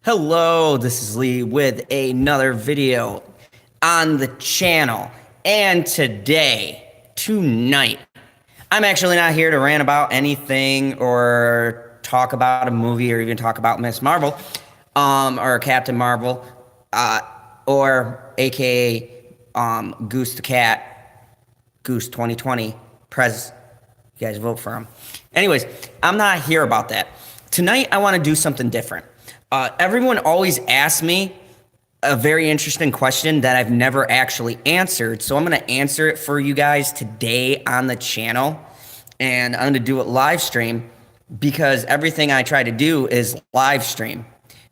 Hello, this is Lee with another video on the channel. And tonight, I'm actually not here to rant about anything or talk about a movie or even talk about Miss Marvel, or Captain Marvel, or aka Goose the Cat, Goose 2020, Prez. You guys vote for him. Anyways, I'm not here about that. Tonight, I want to do something different. Everyone always asks me a very interesting question that I've never actually answered. So I'm going to answer it for you guys today on the channel. And I'm going to do it live stream because everything I try to do is live stream.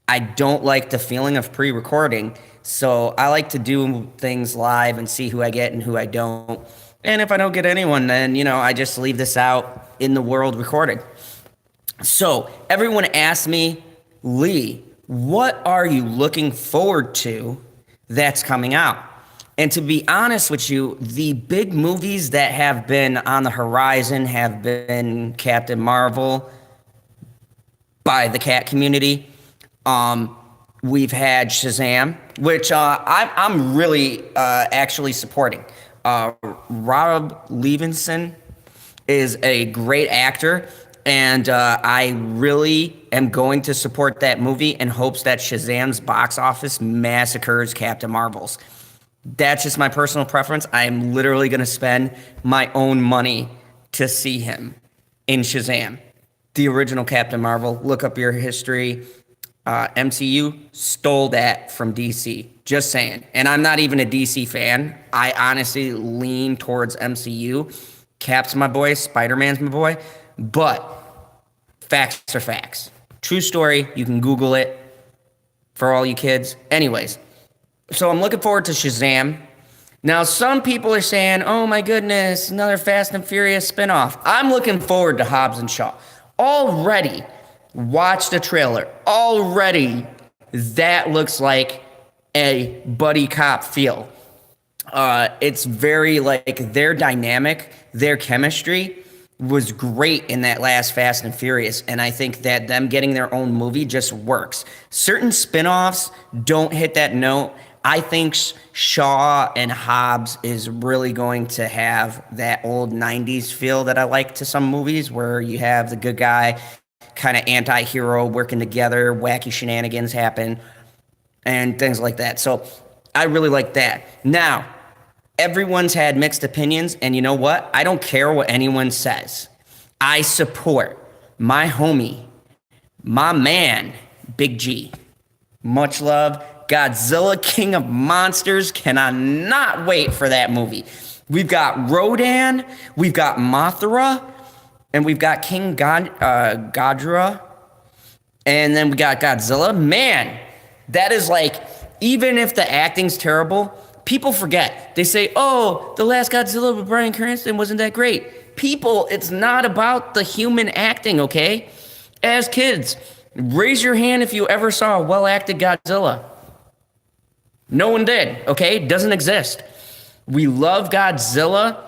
I don't like the feeling of pre-recording. So I like to do things live and see who I get and who I don't. And if I don't get anyone, then, I just leave this out in the world recorded. So everyone asks me, Lee, what are you looking forward to that's coming out? And to be honest with you, the big movies that have been on the horizon have been Captain Marvel by the cat community. We've had Shazam, which I'm really actually supporting. Rob Levinson is a great actor. And I really am going to support that movie in hopes that Shazam's box office massacres Captain Marvel's. That's just my personal preference. I am literally going to spend my own money to see him in Shazam. The original Captain Marvel, look up your history. MCU stole that from DC. Just saying. And I'm not even a DC fan. I honestly lean towards MCU. Cap's my boy. Spider-Man's my boy. But facts are facts. True story. You can Google it for all you kids. Anyways, so I'm looking forward to Shazam. Now, some people are saying, oh my goodness, another Fast and Furious spinoff. I'm looking forward to Hobbs and Shaw. Already, watch the trailer. Already, that looks like a buddy cop feel. It's very like their dynamic, their chemistry was great in that last Fast and Furious, and I think that them getting their own movie just works. Certain spin-offs don't hit that note. I think Shaw and Hobbs is really going to have that old 90s feel that I like to some movies where you have the good guy, kind of anti-hero working together, wacky shenanigans happen, and things like that. So I really like that. Now, everyone's had mixed opinions, and you know what? I don't care what anyone says. I support my homie, my man, Big G. Much love. Godzilla, King of Monsters. Cannot not wait for that movie. We've got Rodan, we've got Mothra, and we've got King Ghidorah, and then we got Godzilla. Man, that is like, even if the acting's terrible, people forget. They say, oh, the last Godzilla with Bryan Cranston wasn't that great. People, it's not about the human acting, okay? As kids, raise your hand if you ever saw a well-acted Godzilla. No one did, okay? Doesn't exist. We love Godzilla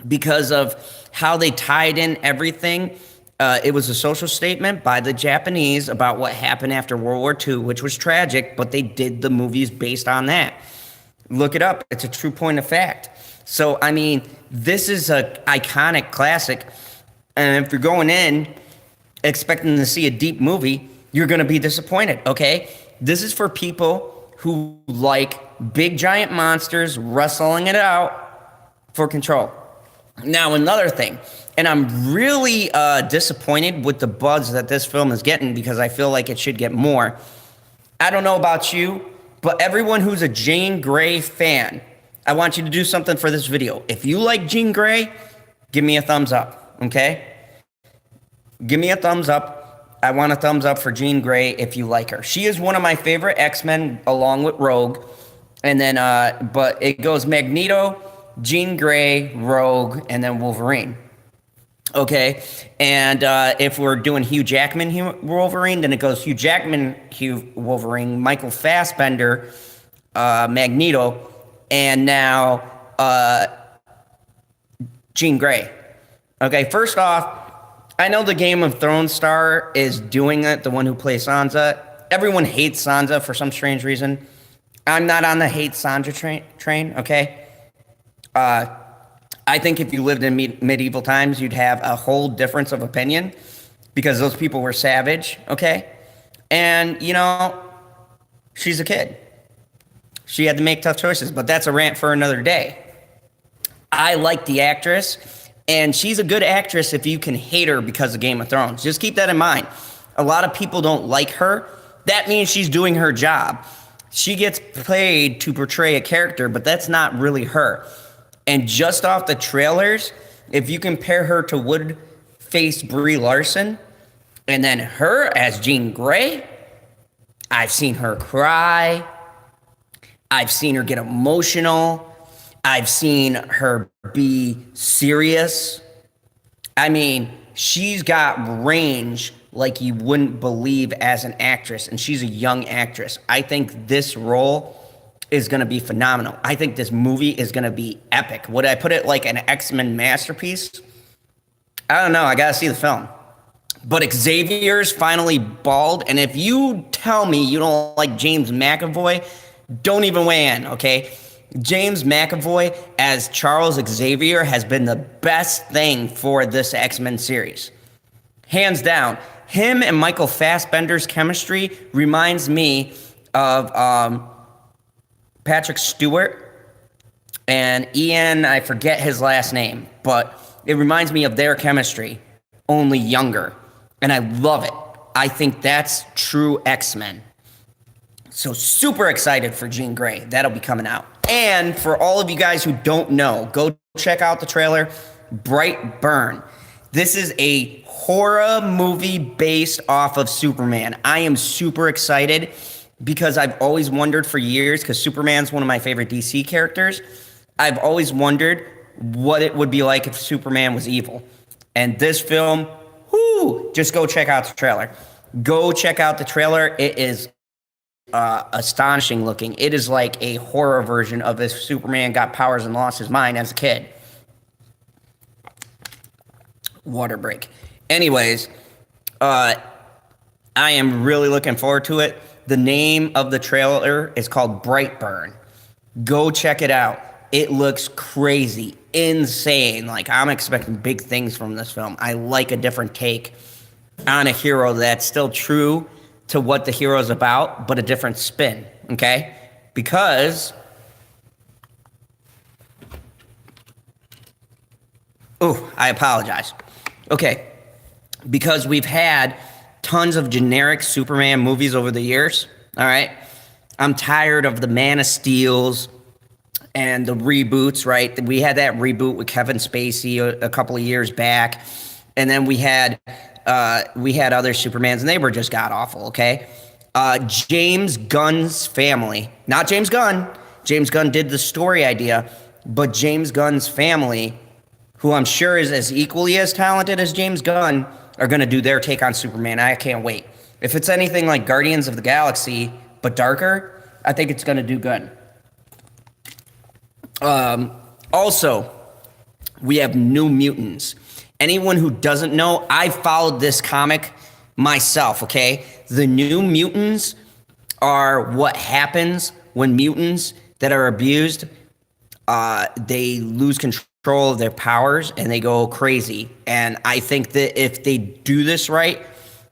because of how they tied in everything. It was a social statement by the Japanese about what happened after World War II, which was tragic, but they did the movies based on that. Look it up. It's a true point of fact. So, I mean, this is an iconic classic. And if you're going in expecting to see a deep movie, you're going to be disappointed, okay? This is for people who like big giant monsters wrestling it out for control. Now, another thing, and I'm really disappointed with the buzz that this film is getting because I feel like it should get more. I don't know about you, but everyone who's a Jean Grey fan, I want you to do something for this video. If you like Jean Grey, give me a thumbs up, okay? Give me a thumbs up. I want a thumbs up for Jean Grey if you like her. She is one of my favorite X-Men along with Rogue. And then, but it goes Magneto, Jean Grey, Rogue, and then Wolverine. Okay, and if we're doing Hugh Jackman Wolverine, then it goes Hugh Jackman Wolverine, Michael Fassbender, Magneto, and now Jean Grey. Okay, first off, I know the Game of Thrones star is doing it, the one who plays Sansa. everyone hates Sansa for some strange reason. I'm not on the hate Sansa train, okay? I think if you lived in medieval times, you'd have a whole difference of opinion because those people were savage, okay? And, she's a kid. She had to make tough choices, but that's a rant for another day. I like the actress, and she's a good actress if you can hate her because of Game of Thrones. Just keep that in mind. A lot of people don't like her. That means she's doing her job. She gets paid to portray a character, but that's not really her. And just off the trailers, if you compare her to wood-faced Brie Larson, and then her as Jean Grey, I've seen her cry. I've seen her get emotional. I've seen her be serious. I mean, she's got range like you wouldn't believe as an actress, and she's a young actress. I think this role is going to be phenomenal. I think this movie is going to be epic. Would I put it like an X-Men masterpiece? I don't know. I got to see the film. But Xavier's finally bald, and if you tell me you don't like James McAvoy, don't even weigh in, okay? James McAvoy as Charles Xavier has been the best thing for this X-Men series. Hands down. Him and Michael Fassbender's chemistry reminds me of Patrick Stewart and Ian, I forget his last name, but it reminds me of their chemistry, only younger. And I love it. I think that's true X-Men. So super excited for Jean Grey. That'll be coming out. And for all of you guys who don't know, go check out the trailer, Bright Burn. This is a horror movie based off of Superman. I am super excited because I've always wondered for years, because Superman's one of my favorite DC characters, I've always wondered what it would be like if Superman was evil. And this film, just go check out the trailer. Go check out the trailer. It is astonishing looking. It is like a horror version of if Superman got powers and lost his mind as a kid. Water break. Anyways, I am really looking forward to it. The name of the trailer is called Brightburn. Go check it out. It looks crazy, insane. Like, I'm expecting big things from this film. I like a different take on a hero that's still true to what the hero's about, but a different spin, okay? Because, I apologize. Okay, because we've had tons of generic Superman movies over the years, all right? I'm tired of the Man of Steels and the reboots, right? We had that reboot with Kevin Spacey a couple of years back, and then we had other Supermans, and they were just god-awful, okay? James Gunn's family, not James Gunn. James Gunn did the story idea, but James Gunn's family, who I'm sure is as equally as talented as James Gunn, are going to do their take on Superman. I can't wait. If it's anything like Guardians of the Galaxy, but darker, I think it's going to do good. Also, we have New Mutants. Anyone who doesn't know, I followed this comic myself, okay? The New Mutants are what happens when mutants that are abused, they lose control of their powers and they go crazy. And I think that if they do this right,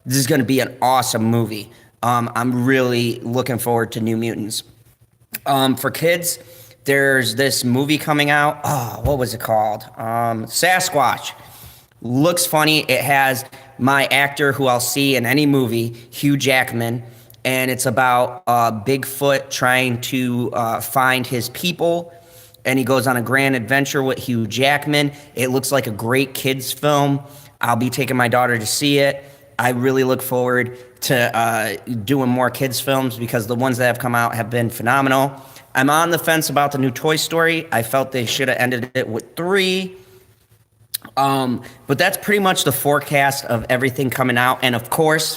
this is going to be an awesome movie. I'm really looking forward to New Mutants. For kids, there's this movie coming out. Oh, what was it called? Sasquatch. Looks funny. It has my actor who I'll see in any movie, Hugh Jackman, and it's about Bigfoot trying to find his people, and he goes on a grand adventure with Hugh Jackman. It looks like a great kids film. I'll be taking my daughter to see it. I really look forward to doing more kids films because the ones that have come out have been phenomenal. I'm on the fence about the new Toy Story. I felt they should have ended it with 3. But that's pretty much the forecast of everything coming out. And of course,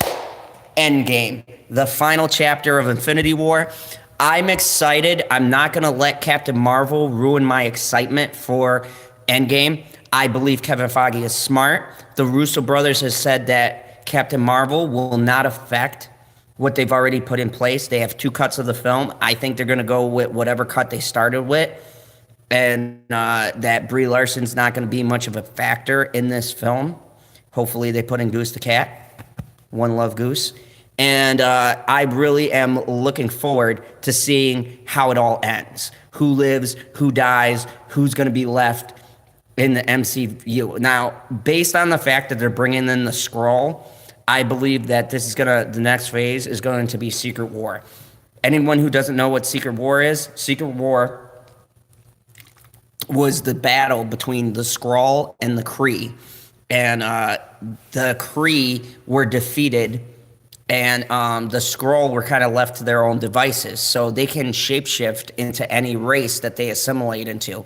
Endgame, the final chapter of Infinity War. I'm excited. I'm not going to let Captain Marvel ruin my excitement for Endgame. I believe Kevin Feige is smart. The Russo brothers has said that Captain Marvel will not affect what they've already put in place. They have two cuts of the film. I think they're going to go with whatever cut they started with, and that Brie Larson's not going to be much of a factor in this film. Hopefully, they put in Goose the cat. One love Goose. And I really am looking forward to seeing how it all ends. Who lives, who dies, who's going to be left in the MCU. Now, based on the fact that they're bringing in the scroll, I believe that the next phase is going to be Secret War. Anyone who doesn't know what Secret War is, Secret War was the battle between the Skrull and the Kree. And the Kree were defeated, and the Skrull were kind of left to their own devices. So they can shapeshift into any race that they assimilate into.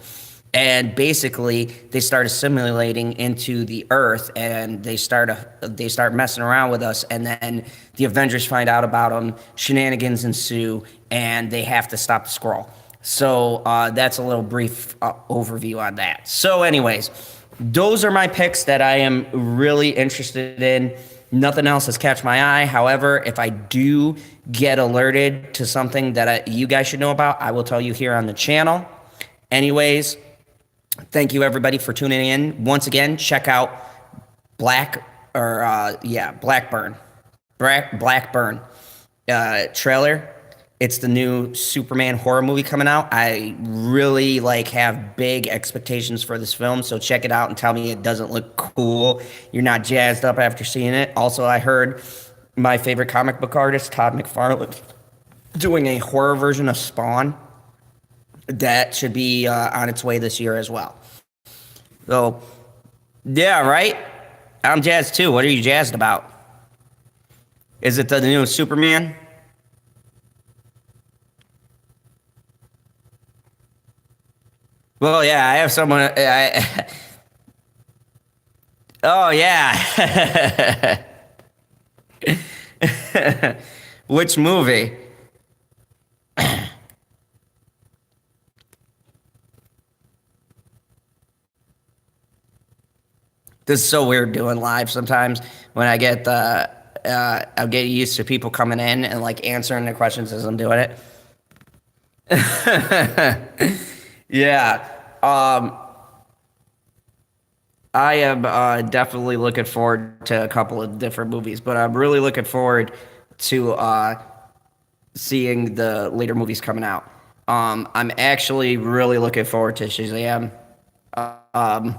And basically, they start assimilating into the Earth, and they start messing around with us. And then the Avengers find out about them, shenanigans ensue, and they have to stop the Skrull. So that's a little brief overview on that. So anyways, those are my picks that I am really interested in. Nothing else has catch my eye. However, if I do get alerted to something that you guys should know about, I will tell you here on the channel. Anyways, thank you everybody for tuning in. Once again, check out Blackburn trailer. It's the new Superman horror movie coming out. I really have big expectations for this film, so check it out and tell me it doesn't look cool. You're not jazzed up after seeing it. Also, I heard my favorite comic book artist, Todd McFarlane, doing a horror version of Spawn. That should be on its way this year as well. So, yeah, right? I'm jazzed too. What are you jazzed about? Is it the new Superman? Well, yeah, I have someone. Oh, yeah. Which movie? This is so weird doing live sometimes when I get I'm getting used to people coming in and answering the questions as I'm doing it. Yeah. I am definitely looking forward to a couple of different movies, but I'm really looking forward to seeing the later movies coming out. I'm actually really looking forward to Shazam. Um,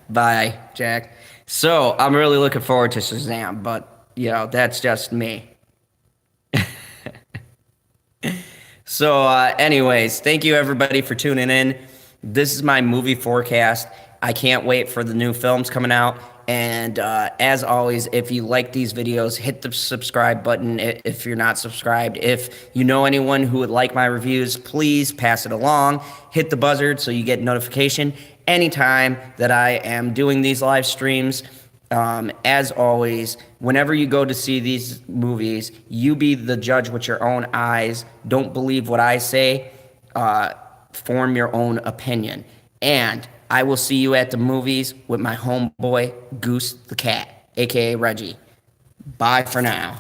Bye, Jack. So I'm really looking forward to Shazam, but that's just me. So, anyways, thank you everybody for tuning in. This is my movie forecast. I can't wait for the new films coming out. And as always, if you like these videos, hit the subscribe button if you're not subscribed. If you know anyone who would like my reviews, please pass it along. Hit the buzzard so you get notification anytime that I am doing these live streams. As always, whenever you go to see these movies, you be the judge with your own eyes. Don't believe what I say. Form your own opinion. And I will see you at the movies with my homeboy, Goose the Cat, a.k.a. Reggie. Bye for now.